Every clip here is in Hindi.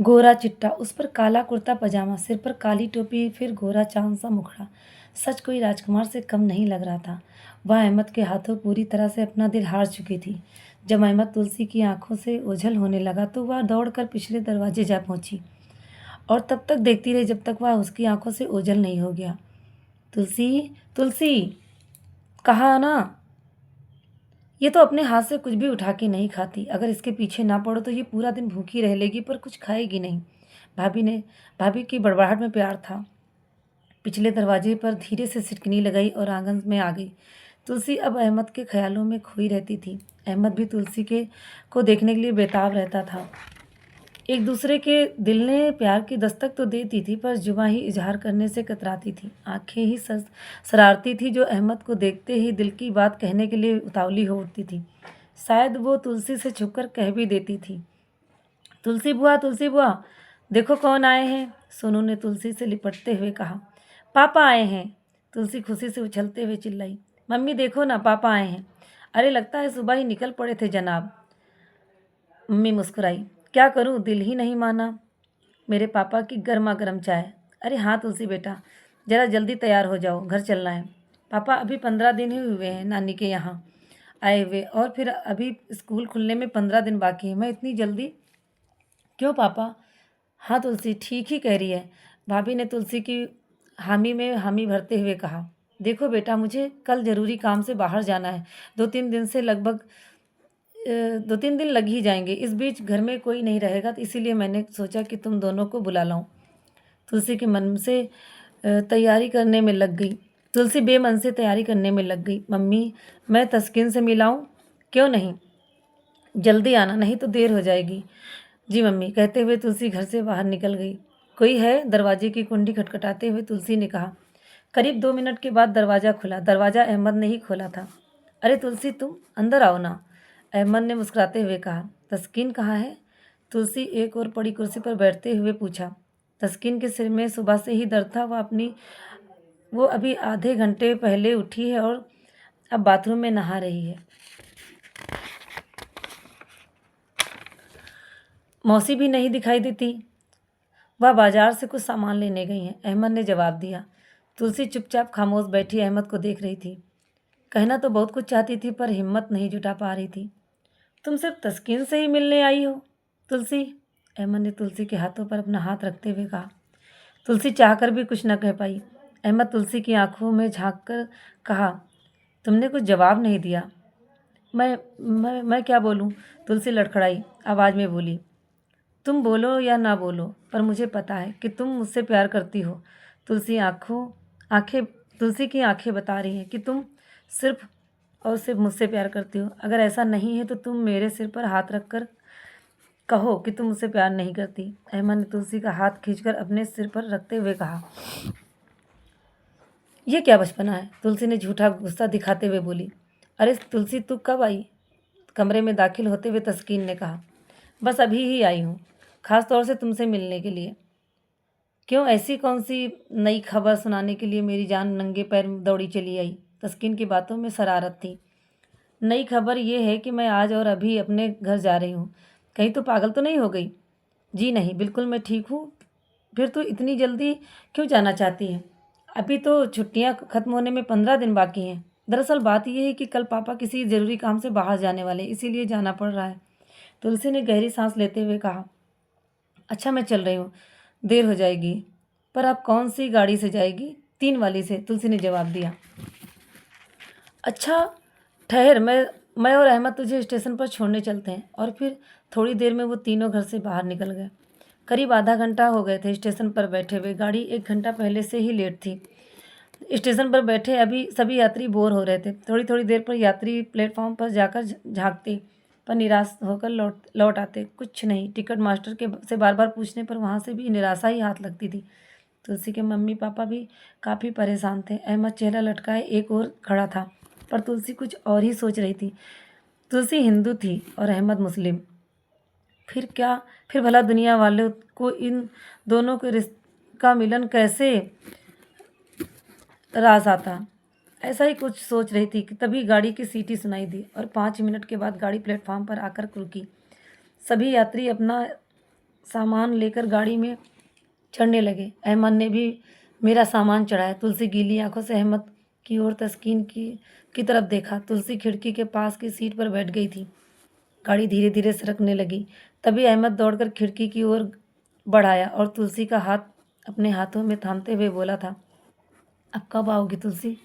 गोरा चिट्टा, उस पर काला कुर्ता पजामा, सिर पर काली टोपी, फिर गोरा चांद सा मुखड़ा। सच कोई राजकुमार से कम नहीं लग रहा था। वह अहमद के हाथों पूरी तरह से अपना दिल हार चुकी थी। जब अहमद तुलसी की आंखों से ओझल होने लगा तो वह दौड़कर पिछले दरवाजे जा पहुंची और तब तक देखती रही जब तक वह उसकी आंखों से ओझल नहीं हो गया। तुलसी, तुलसी, कहा ना, ये तो अपने हाथ से कुछ भी उठा के नहीं खाती। अगर इसके पीछे ना पड़ो तो ये पूरा दिन भूखी रह लेगी पर कुछ खाएगी नहीं। भाभी ने भाभी की बड़बड़ाहट में प्यार था। पिछले दरवाजे पर धीरे से सिटकनी लगाई और आंगन में आ गई। तुलसी अब अहमद के ख्यालों में खोई रहती थी। अहमद भी तुलसी के को देखने के लिए बेताब रहता था। एक दूसरे के दिल ने प्यार की दस्तक तो देती थी पर जुबां ही इजहार करने से कतराती थी। आंखें ही शरारती थी जो अहमद को देखते ही दिल की बात कहने के लिए उतावली हो उठती थी। शायद वो तुलसी से छुपकर कह भी देती थी, तुलसी बुआ, देखो कौन आए हैं। सोनू ने तुलसी से लिपटते हुए कहा, पापा आए हैं। तुलसी खुशी से उछलते हुए चिल्लाई, मम्मी देखो ना, पापा आए हैं। अरे लगता है सुबह ही निकल पड़े थे जनाब। मम्मी मुस्कुराई, क्या करूं, दिल ही नहीं माना। मेरे पापा की गर्मा गर्म चाय। अरे हाँ तुलसी बेटा, ज़रा जल्दी तैयार हो जाओ, घर चलना है। पापा अभी 15 दिन ही हुए हैं नानी के यहाँ आए हुए और फिर अभी स्कूल खुलने में 15 दिन बाकी है। मैं इतनी जल्दी क्यों पापा? हाँ तुलसी ठीक ही कह रही है। भाभी ने तुलसी की हामी में हामी भरते हुए कहा, देखो बेटा मुझे कल ज़रूरी काम से बाहर जाना है। 2-3 दिन लग ही जाएंगे। इस बीच घर में कोई नहीं रहेगा तो इसीलिए मैंने सोचा कि तुम दोनों को बुला लाऊं। तुलसी के मन से तैयारी करने में लग गई तुलसी बेमन से तैयारी करने में लग गई। मम्मी मैं तस्कीन से मिलाऊं? क्यों नहीं, जल्दी आना नहीं तो देर हो जाएगी। जी मम्मी, कहते हुए तुलसी घर से बाहर निकल गई। कोई है? दरवाजे की कुंडी खटखटाते हुए तुलसी ने कहा। करीब 2 मिनट के बाद दरवाज़ा खुला। दरवाज़ा अहमद ने ही खोला था। अरे तुलसी तुम अंदर आओ ना, अहमद ने मुस्कुराते हुए कहा। तस्कीन कहाँ है? तुलसी एक और पड़ी कुर्सी पर बैठते हुए पूछा। तस्कीन के सिर में सुबह से ही दर्द था। वो अभी आधे घंटे पहले उठी है और अब बाथरूम में नहा रही है। मौसी भी नहीं दिखाई देती? वह बाजार से कुछ सामान लेने गई हैं, अहमद ने जवाब दिया। तुलसी चुपचाप खामोश बैठी अहमद को देख रही थी। कहना तो बहुत कुछ चाहती थी पर हिम्मत नहीं जुटा पा रही थी। तुम सिर्फ तस्कीन से ही मिलने आई हो तुलसी? अहमद ने तुलसी के हाथों पर अपना हाथ रखते हुए कहा। तुलसी चाहकर भी कुछ न कह पाई। अहमद तुलसी की आंखों में झांक कर कहा, तुमने कुछ जवाब नहीं दिया। मैं क्या बोलूं? तुलसी लड़खड़ाई आवाज़ में बोली, तुम बोलो या ना बोलो पर मुझे पता है कि तुम मुझसे प्यार करती हो। तुलसी आंखें तुलसी की आंखें बता रही हैं कि तुम सिर्फ और सिर्फ मुझसे प्यार करती हो। अगर ऐसा नहीं है तो तुम मेरे सिर पर हाथ रखकर कहो कि तुम मुझसे प्यार नहीं करती। अहमद ने तुलसी का हाथ खींचकर अपने सिर पर रखते हुए कहा। यह क्या बचपना है? तुलसी ने झूठा गुस्सा दिखाते हुए बोली। अरे तुलसी तू कब आई? कमरे में दाखिल होते हुए तस्कीन ने कहा। बस अभी ही आई हूँ, खास तौर से तुमसे मिलने के लिए। क्यों, ऐसी कौन सी नई खबर सुनाने के लिए मेरी जान नंगे पैर दौड़ी चली आई? तस्कीन की बातों में शरारत थी। नई खबर यह है कि मैं आज और अभी अपने घर जा रही हूँ। कहीं तो पागल तो नहीं हो गई? जी नहीं, बिल्कुल मैं ठीक हूँ। फिर तो इतनी जल्दी क्यों जाना चाहती है? अभी तो छुट्टियाँ ख़त्म होने में 15 दिन बाकी हैं। दरअसल बात यह है कि कल पापा किसी ज़रूरी काम से बाहर जाने वाले, इसीलिए जाना पड़ रहा है। तुलसी ने गहरी सांस लेते हुए कहा। अच्छा मैं चल रही हूँ, देर हो जाएगी। पर आप कौन सी गाड़ी से जाएगी? 3 वाली से, तुलसी ने जवाब दिया। अच्छा ठहर, मैं और अहमद तुझे स्टेशन पर छोड़ने चलते हैं। और फिर थोड़ी देर में वो तीनों घर से बाहर निकल गए। करीब आधा घंटा हो गए थे स्टेशन पर बैठे हुए। गाड़ी 1 घंटा पहले से ही लेट थी। स्टेशन पर बैठे अभी सभी यात्री बोर हो रहे थे। थोड़ी थोड़ी देर पर यात्री प्लेटफॉर्म पर जाकर झांकते पर निराश होकर लौट लौट आते। कुछ नहीं, टिकट मास्टर के से बार बार पूछने पर वहाँ से भी निराशा ही हाथ लगती थी। तुलसी के मम्मी पापा भी काफ़ी परेशान थे। अहमद चेहरा लटकाए एक ओर खड़ा था पर तुलसी कुछ और ही सोच रही थी। तुलसी हिंदू थी और अहमद मुस्लिम। फिर क्या, फिर भला दुनिया वालों को इन दोनों के का मिलन कैसे राज आता? ऐसा ही कुछ सोच रही थी कि तभी गाड़ी की सीटी सुनाई दी और 5 मिनट के बाद गाड़ी प्लेटफॉर्म पर आकर रुकी। सभी यात्री अपना सामान लेकर गाड़ी में चढ़ने लगे। अहमद ने भी मेरा सामान चढ़ाया। तुलसी गीली आंखों से अहमद की ओर तस्कीन की तरफ देखा। तुलसी खिड़की के पास की सीट पर बैठ गई थी। गाड़ी धीरे धीरे सरकने लगी। तभी अहमद दौड़कर खिड़की की ओर बढ़ाया और तुलसी का हाथ अपने हाथों में थामते हुए बोला था, अब कब आओगी तुलसी?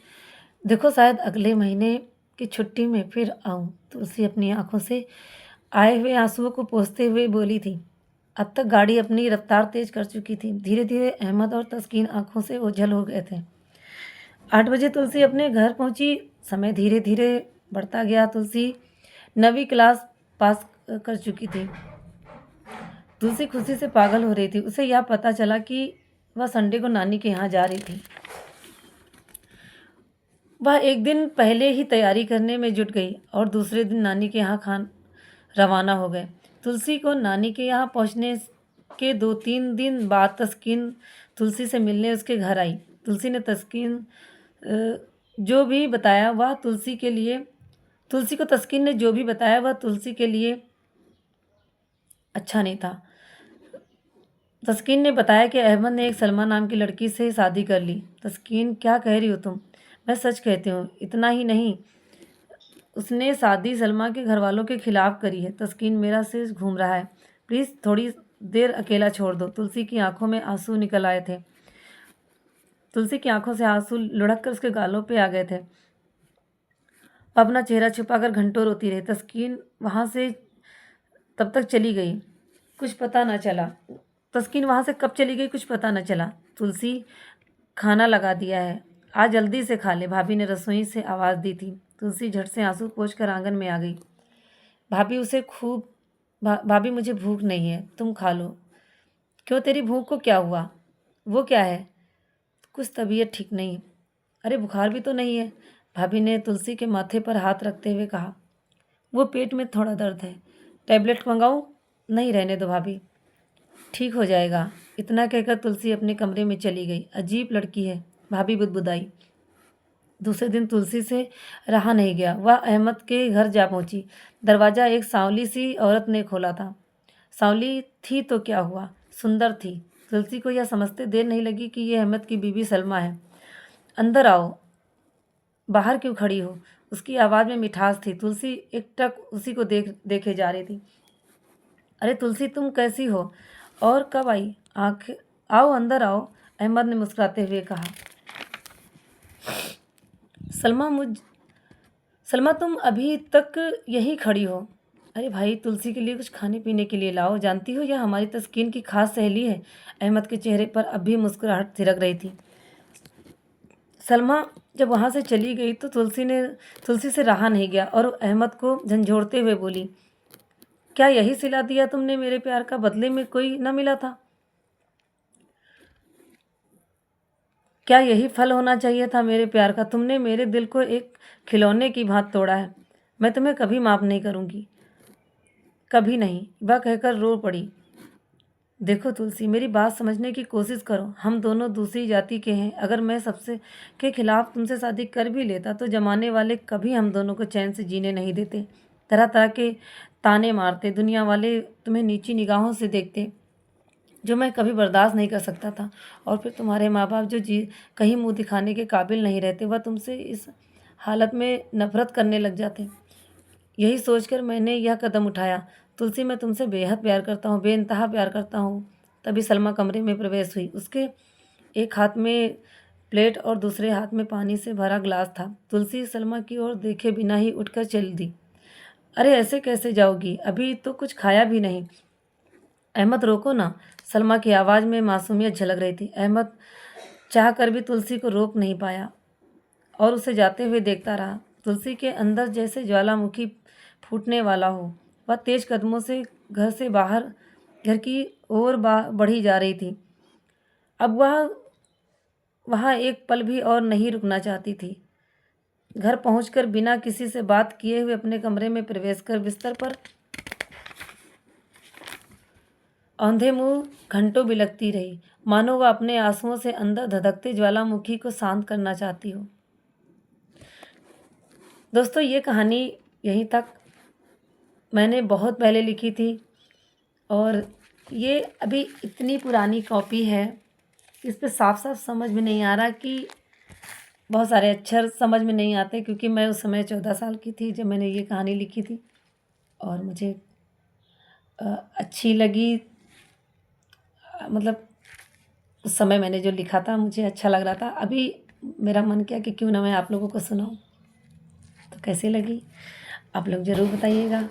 देखो, शायद अगले महीने की छुट्टी में फिर आऊँ। तुलसी अपनी आंखों से आए हुए आंसुओं को पोंछते हुए बोली थी। अब तक गाड़ी अपनी रफ्तार तेज कर चुकी थी। धीरे धीरे अहमद और तस्कीन आंखों से ओझल हो गए थे। 8 बजे तुलसी अपने घर पहुंची। समय धीरे धीरे बढ़ता गया। तुलसी 9वीं क्लास पास कर चुकी थी। तुलसी खुशी से पागल हो रही थी। उसे यह पता चला कि वह संडे को नानी के यहाँ जा रही थी। वह एक दिन पहले ही तैयारी करने में जुट गई और दूसरे दिन नानी के यहाँ रवाना हो गए। तुलसी को नानी के यहाँ पहुँचने के 2-3 दिन बाद तस्कीन तुलसी से मिलने उसके घर आई। तुलसी ने जो भी बताया वह तुलसी को तस्कीन ने जो भी बताया वह तुलसी के लिए अच्छा नहीं था। तस्कीन ने बताया कि अहमद ने एक सलमा नाम की लड़की से शादी कर ली। तस्कीन, क्या कह रही हो तुम? मैं सच कहती हूँ। इतना ही नहीं, उसने शादी सलमा के घर वालों के खिलाफ करी है। तस्कीन, मेरा सिर घूम रहा है, प्लीज़ थोड़ी देर अकेला छोड़ दो। तुलसी की आंखों में आंसू निकल आए थे। तुलसी की आंखों से आंसू लुढ़क कर उसके गालों पे आ गए थे। वह अपना चेहरा छुपाकर घंटों रोती रही। तस्कीन वहाँ से तब तक चली गई, कुछ पता न चला। तस्कीन वहाँ से कब चली गई कुछ पता न चला। तुलसी, खाना लगा दिया है, आज जल्दी से खा ले, भाभी ने रसोई से आवाज़ दी थी। तुलसी झट से आंसू पोंछकर आंगन में आ गई। भाभी, मुझे भूख नहीं है, तुम खा लो। क्यों, तेरी भूख को क्या हुआ? वो क्या है? कुछ तबीयत ठीक नहीं। अरे, बुखार भी तो नहीं है, भाभी ने तुलसी के माथे पर हाथ रखते हुए कहा। वो पेट में थोड़ा दर्द है, टैबलेट मंगाऊं? नहीं, रहने दो भाभी, ठीक हो जाएगा। इतना कहकर तुलसी अपने कमरे में चली गई। अजीब लड़की है, भाभी बुदबुदाई। दूसरे दिन तुलसी से रहा नहीं गया। वह अहमद के घर जा पहुंची। दरवाज़ा एक सांवली सी औरत ने खोला था। सांवली थी तो क्या हुआ, सुंदर थी। तुलसी को यह समझते देर नहीं लगी कि ये अहमद की बीवी सलमा है। अंदर आओ, बाहर क्यों खड़ी हो? उसकी आवाज़ में मिठास थी। तुलसी एकटक उसी को देखे जा रही थी। अरे तुलसी, तुम कैसी हो और कब आई? आओ, अंदर आओ, अहमद ने मुस्कुराते हुए कहा। सलमा, तुम अभी तक यही खड़ी हो? अरे भाई, तुलसी के लिए कुछ खाने पीने के लिए लाओ। जानती हो, यह हमारी तस्कीन की खास सहेली है। अहमद के चेहरे पर अब भी मुस्कुराहट थिरक रही थी। सलमा जब वहाँ से चली गई तो तुलसी से रहा नहीं गया और अहमद को झंझोड़ते हुए बोली, क्या यही सिला दिया तुमने मेरे प्यार का? बदले में कोई न मिला था? क्या यही फल होना चाहिए था मेरे प्यार का? तुमने मेरे दिल को एक खिलौने की भांति तोड़ा है। मैं तुम्हें कभी माफ़ नहीं करूँगी, कभी नहीं। वह कहकर रो पड़ी। देखो तुलसी, मेरी बात समझने की कोशिश करो। हम दोनों दूसरी जाति के हैं। अगर मैं सबसे के खिलाफ तुमसे शादी कर भी लेता तो जमाने वाले कभी हम दोनों को चैन से जीने नहीं देते। तरह तरह के ताने मारते, दुनिया वाले तुम्हें नीची निगाहों से देखते, जो मैं कभी बर्दाश्त नहीं कर सकता था। और फिर तुम्हारे माँ बाप जो कहीं मुंह दिखाने के काबिल नहीं रहते, वह तुमसे इस हालत में नफरत करने लग जाते। यही सोचकर मैंने यह कदम उठाया। तुलसी, मैं तुमसे बेहद प्यार करता हूँ, बेइंतहा प्यार करता हूँ। तभी सलमा कमरे में प्रवेश हुई। उसके एक हाथ में प्लेट और दूसरे हाथ में पानी से भरा ग्लास था। तुलसी सलमा की ओर देखे बिना ही उठकर चल दी। अरे ऐसे कैसे जाओगी? अभी तो कुछ खाया भी नहीं। अहमद, रोको ना। सलमा की आवाज़ में मासूमियत झलक रही थी। अहमद चाह कर भी तुलसी को रोक नहीं पाया और उसे जाते हुए देखता रहा। तुलसी के अंदर जैसे ज्वालामुखी फूटने वाला हो। वह तेज कदमों से घर की ओर बढ़ी जा रही थी। अब वह वहाँ एक पल भी और नहीं रुकना चाहती थी। घर पहुंचकर बिना किसी से बात किए हुए अपने कमरे में प्रवेश कर बिस्तर पर औंधे मुंह घंटों बिलखती रही, मानो वह अपने आंसुओं से अंदर धधकते ज्वालामुखी को शांत करना चाहती हो। दोस्तों, ये कहानी यहीं तक मैंने बहुत पहले लिखी थी और ये अभी इतनी पुरानी कॉपी है, इस पे साफ-साफ समझ में नहीं आ रहा कि बहुत सारे अक्षर समझ में नहीं आते, क्योंकि मैं उस समय 14 साल की थी जब मैंने ये कहानी लिखी थी और मुझे अ, अच्छी लगी। मतलब उस समय मैंने जो लिखा था मुझे अच्छा लग रहा था। अभी मेरा मन किया कि क्यों ना मैं आप लोगों को सुनाऊँ। तो कैसी लगी? आप लोग ज़रूर बताइएगा।